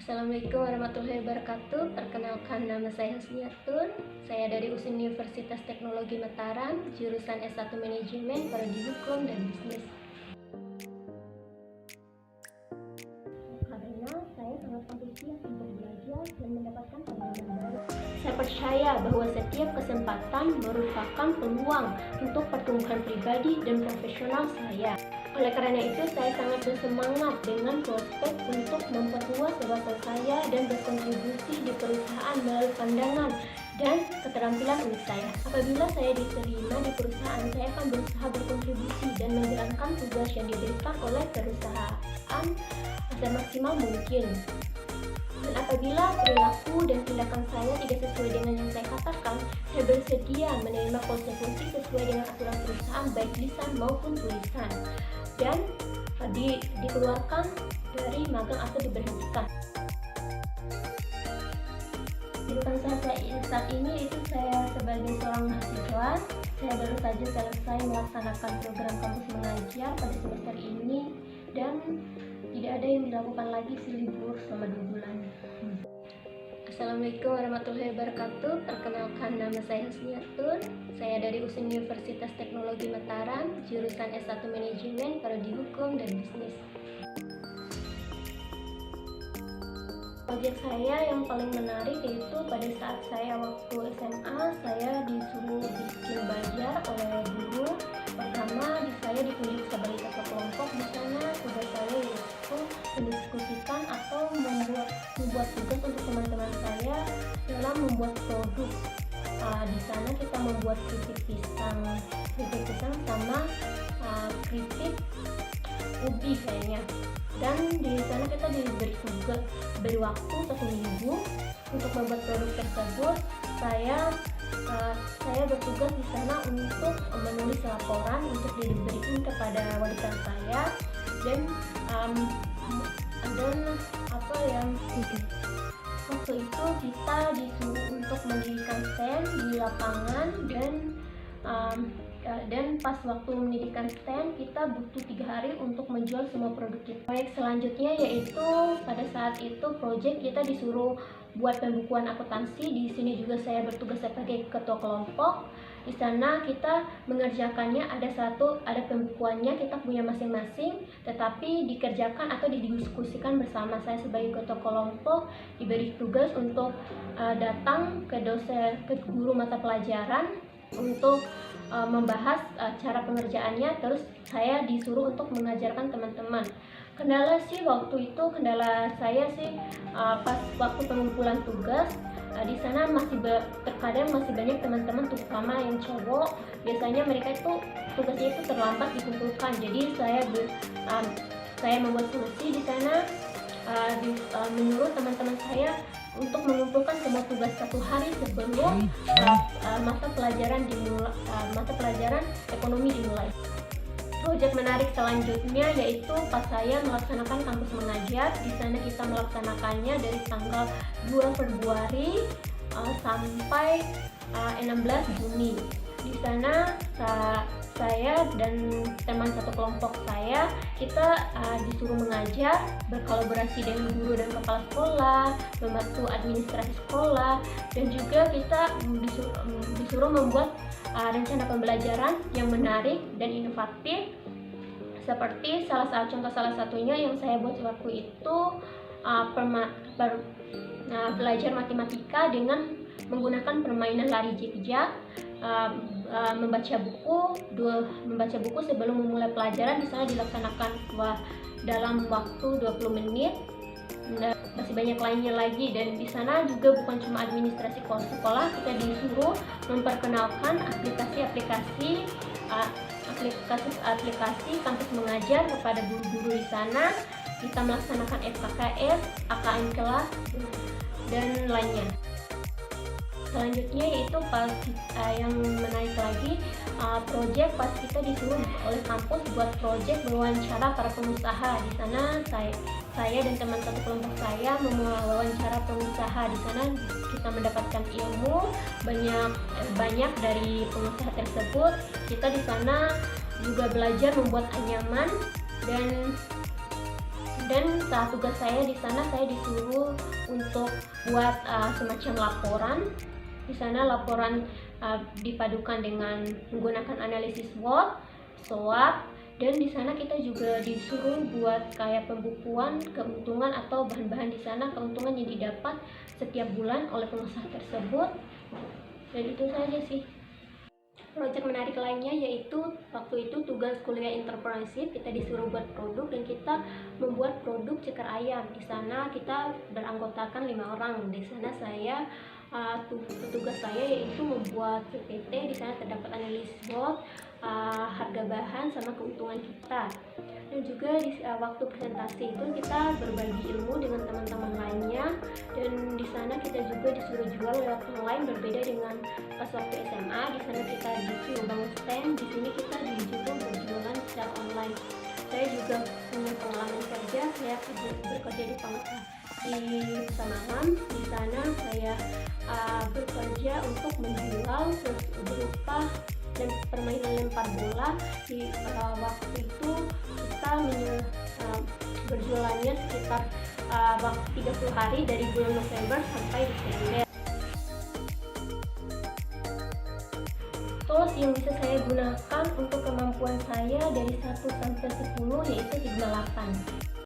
Assalamualaikum warahmatullahi wabarakatuh. Perkenalkan, nama saya Hasniatun. Saya dari USIN Universitas Teknologi Mataram, jurusan S1 Manajemen, Prodi Hukum dan Bisnis. Karena saya sangat antusias untuk belajar dan mendapatkan pengalaman baru. Saya percaya bahwa setiap kesempatan merupakan peluang untuk pertumbuhan pribadi dan profesional saya. Oleh karena itu, saya sangat bersemangat dengan prospek untuk memperluas wawasan saya dan berkontribusi di perusahaan melalui pandangan dan keterampilan unik saya. Apabila saya diterima di perusahaan, saya akan berusaha berkontribusi dan menjalankan tugas yang diberikan oleh perusahaan semaksimal mungkin. Dan apabila perilaku dan tindakan saya tidak sesuai dengan yang saya katakan, saya bersedia menerima konsekuensi sesuai dengan aturan perusahaan, baik lisan maupun tulisan, dan dikeluarkan dari magang atau diberhentikan. Kehidupan saya saat ini itu saya sebagai seorang mahasiswa. Saya baru saja selesai melaksanakan program kampus mengajar pada semester ini, dan tidak ada yang dilakukan lagi libur selama 2 bulan. Assalamualaikum warahmatullahi wabarakatuh. Perkenalkan, nama saya Hasniatun. Saya dari USIN Universitas Teknologi Mataram, jurusan S1 Manajemen, Prodi Hukum dan Bisnis. Proyek saya yang paling menarik yaitu pada saat saya waktu SMA, saya disuruh bikin bazar oleh guru. Pertama, saya ditunjuk sebagai ketua kelompok. Di sana tugas saya yaitu mendiskusikan atau membuat tugas untuk teman-teman saya dalam membuat produk. Di sana kita membuat keripik pisang sama keripik ubi kayaknya. Dan di sana kita beri waktu 1 minggu untuk membuat produk tersebut. Saya bertugas di sana untuk menulis laporan untuk diberikan kepada wali kelas saya, dan waktu itu kita disuruh untuk mendirikan stand di lapangan, dan pas waktu mendirikan stand kita butuh 3 hari untuk menjual semua produk kita. Proyek selanjutnya yaitu pada saat itu proyek kita disuruh buat pembukuan akuntansi. Di sini juga saya bertugas sebagai ketua kelompok. Di sana kita mengerjakannya ada pembukuannya, kita punya masing-masing, tetapi dikerjakan atau didiskusikan bersama. Saya sebagai ketua kelompok diberi tugas untuk datang ke guru mata pelajaran untuk membahas cara pengerjaannya, terus saya disuruh untuk mengajarkan teman-teman. Kendala saya pas waktu pengumpulan tugas, di sana terkadang masih banyak teman-teman, terutama yang cowok. Biasanya mereka itu tugasnya itu terlambat dikumpulkan. Jadi saya membuat solusi di sana, menyuruh teman-teman saya untuk mengumpulkan semua tugas 1 hari sebelum mata pelajaran ekonomi dimulai. Proyek menarik selanjutnya yaitu pas saya melaksanakan kampus mengajar. Di sana kita melaksanakannya dari tanggal 2 Februari sampai 16 Juni. Di sana saya dan teman satu kelompok saya, kita disuruh mengajar, berkolaborasi dengan guru dan kepala sekolah, membantu administrasi sekolah, dan juga kita disuruh membuat rencana pembelajaran yang menarik dan inovatif. Seperti contoh salah satunya yang saya buat waktu itu belajar matematika dengan menggunakan permainan lari jig-jag, membaca buku sebelum memulai pelajaran. Di sana dilaksanakan dalam waktu 20 menit. Masih banyak lainnya lagi, dan di sana juga bukan cuma administrasi sekolah, kita disuruh memperkenalkan aplikasi kampus mengajar kepada guru-guru di sana. Kita melaksanakan FKKS, AKM kelas, dan lainnya. Selanjutnya yaitu yang menarik lagi, proyek pas kita disuruh oleh kampus buat proyek wawancara para pengusaha. Di sana saya dan teman satu kelompok saya mewawancara pengusaha. Di sana kita mendapatkan ilmu banyak dari pengusaha tersebut. Kita di sana juga belajar membuat anyaman dan Dan saat tugas saya di sana saya disuruh untuk buat semacam laporan. Di sana laporan dipadukan dengan menggunakan analisis SWOT, dan di sana kita juga disuruh buat kayak pembukuan keuntungan atau bahan-bahan di sana keuntungan yang didapat setiap bulan oleh pengusaha tersebut. Dan itu saja sih. Proyek menarik lainnya yaitu waktu itu tugas kuliah entrepreneurship, kita disuruh buat produk dan kita membuat produk ceker ayam. Di sana kita beranggotakan 5 orang. Di sana saya tugas saya yaitu membuat PPT. Di sana terdapat analisis SWOT, harga bahan sama keuntungan kita. Dan juga di waktu presentasi itu kita berbagi ilmu dengan teman-teman lainnya, dan di sana kita juga disuruh jual lewat online, berbeda dengan pas waktu SMA. Di sana kita disuruh bangun stand, di sini kita disuruh berjualan secara online. Saya juga punya pengalaman kerja, saya bekerja di Samaram. Di sana saya bekerja untuk menjual berupa dan permainan lempar bola. Di waktu itu kita berjualannya sekitar 30 hari dari bulan November sampai Desember. Tools yang bisa saya gunakan untuk kemampuan saya dari 1 sampai 10 yaitu 38.